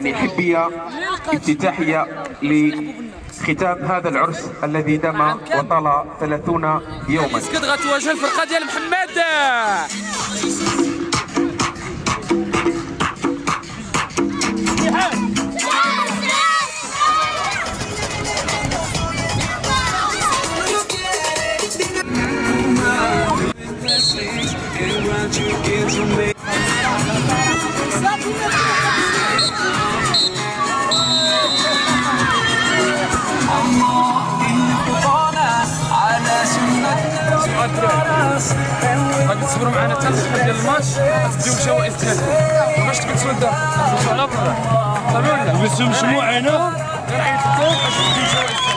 حبية افتتاحية لختام هذا العرس الذي دام وطال 30 يوما. قد غتواجه الفرقة ديال محمد. غادي تصبروا معنا حتى الصباح ديال الماتش، غتديو شوائل ثانيه. واش تبغيو الدار؟ نلبسوا على برا صافي ولا نلبسوا مجموعه هنا غنعيط لكم باش تديو شوائل ثانيه.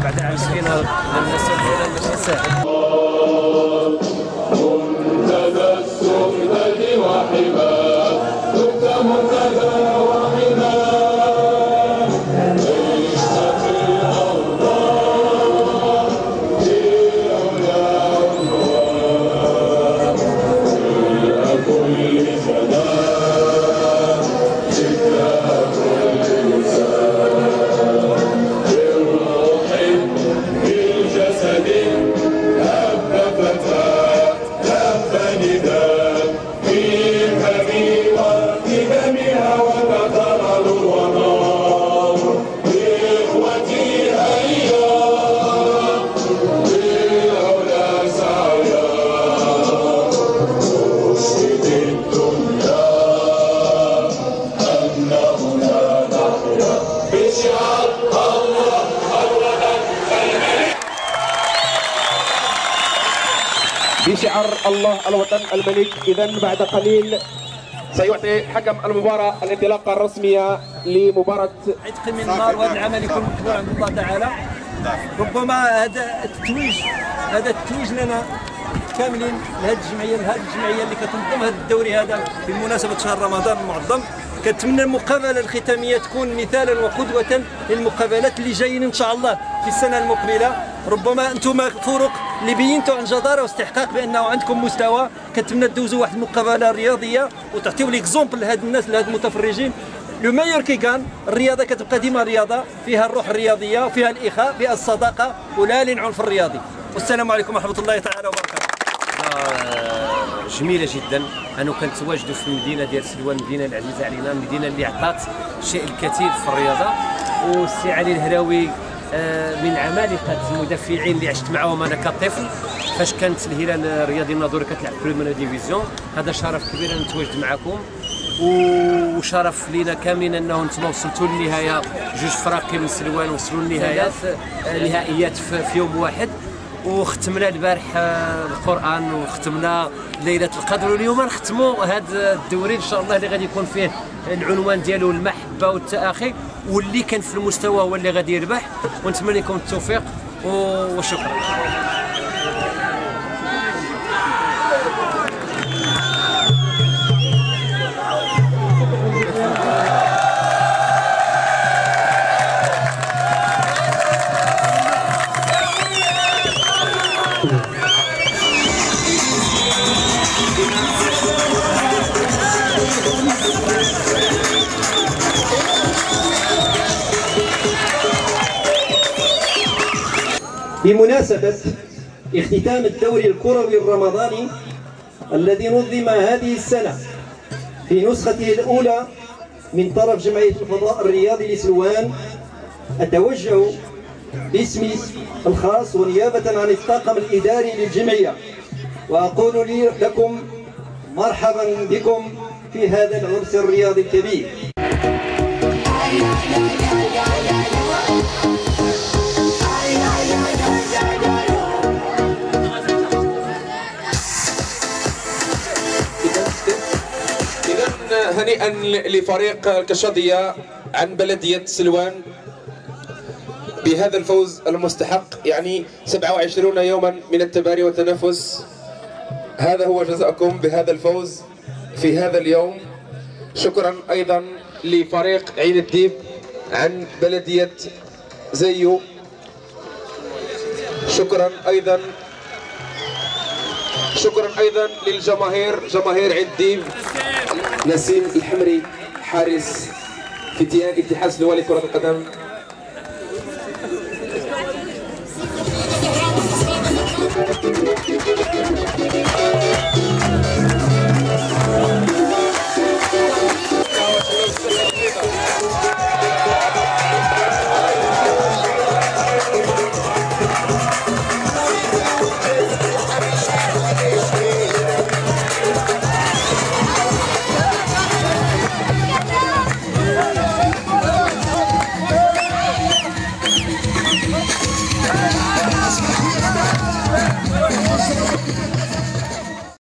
بعد 20 ماشي ساهل. منتدى السنة وحماه دمت منتدى وحماه ليس في الأرض في علا الله إلى كل فناء ذكرى كل إنسان بالروح بالجسد هب فتاة هب نداء فيها بوقدمها وتترى ونار بإخوتي هيا بالعلا سعيا نشهد الدنيا أنهنا نحيا بشعار الله الوطن الملك. بشعار الله الوطن الملك. إذن بعد قليل سيعطي حكم المباراة الانطلاقة الرسمية لمباراة عتق من النار، وهذا العمل يكون مقبول عند الله تعالى. ربما هذا التتويج لنا كاملين لهذه الجمعيه اللي كتنظم هذا الدوري هذا بمناسبه شهر رمضان المعظم. كنتمنى المقابله الختاميه تكون مثالا وقدوه للمقابلات اللي جايين ان شاء الله في السنه المقبله. ربما انتم فرق اللي بينتوا عن جداره واستحقاق بانه عندكم مستوى. كنتمنى تدوزوا واحد المقابله رياضيه وتعطيو ليكزومبل لهاد الناس لهاد المتفرجين. لو مايور كي كان. الرياضه كتبقى ديما رياضه فيها الروح الرياضيه وفيها الاخاء فيها الصداقه ولا للعنف الرياضي. والسلام عليكم ورحمه الله تعالى وبركاته. جميله جدا انه كنتواجدوا في المدينه ديال سلوان، المدينه العزيزه علينا، المدينه اللي عطات الشيء الكثير في الرياضه. والسي علي الهراوي من عمالقه المدافعين اللي عشت معهم انا كطفل فاش كانت الهلال الرياضي الناظوري كتلعب بريمير ديفيزيون. هذا شرف كبير ان نتواجد معكم، وشرف لينا كاملين انه انتم وصلتوا للنهايه. جوج فراقي من سلوان وصلوا النهائيات في يوم واحد. وختمنا البارح القران وختمنا ليله القدر، واليوم نختموا هذا الدوري ان شاء الله اللي غادي يكون فيه العنوان ديالو المحبه والتآخي، واللي كان في المستوى هو اللي غادي يربح. ونتمنى لكم التوفيق وشكرا. بمناسبة اختتام الدوري الكروي الرمضاني الذي نظم هذه السنة في نسخته الأولى من طرف جمعية الفضاء الرياضي لسلوان، أتوجه باسمي الخاص ونيابة عن الطاقم الإداري للجمعية وأقول لكم مرحبا بكم في هذا العرس الرياضي الكبير. إذا هنيئا لفريق الكشاضية عن بلدية سلوان بهذا الفوز المستحق، يعني 27 يوما من التباري والتنافس. هذا هو جزاءكم بهذا الفوز في هذا اليوم. شكرا أيضا لفريق عين الديب عن بلدية زيو. شكرا أيضا للجماهير، جماهير عين الديب. نسيم الحمري حارس فتيان اتحاد سلوان لكرة القدم.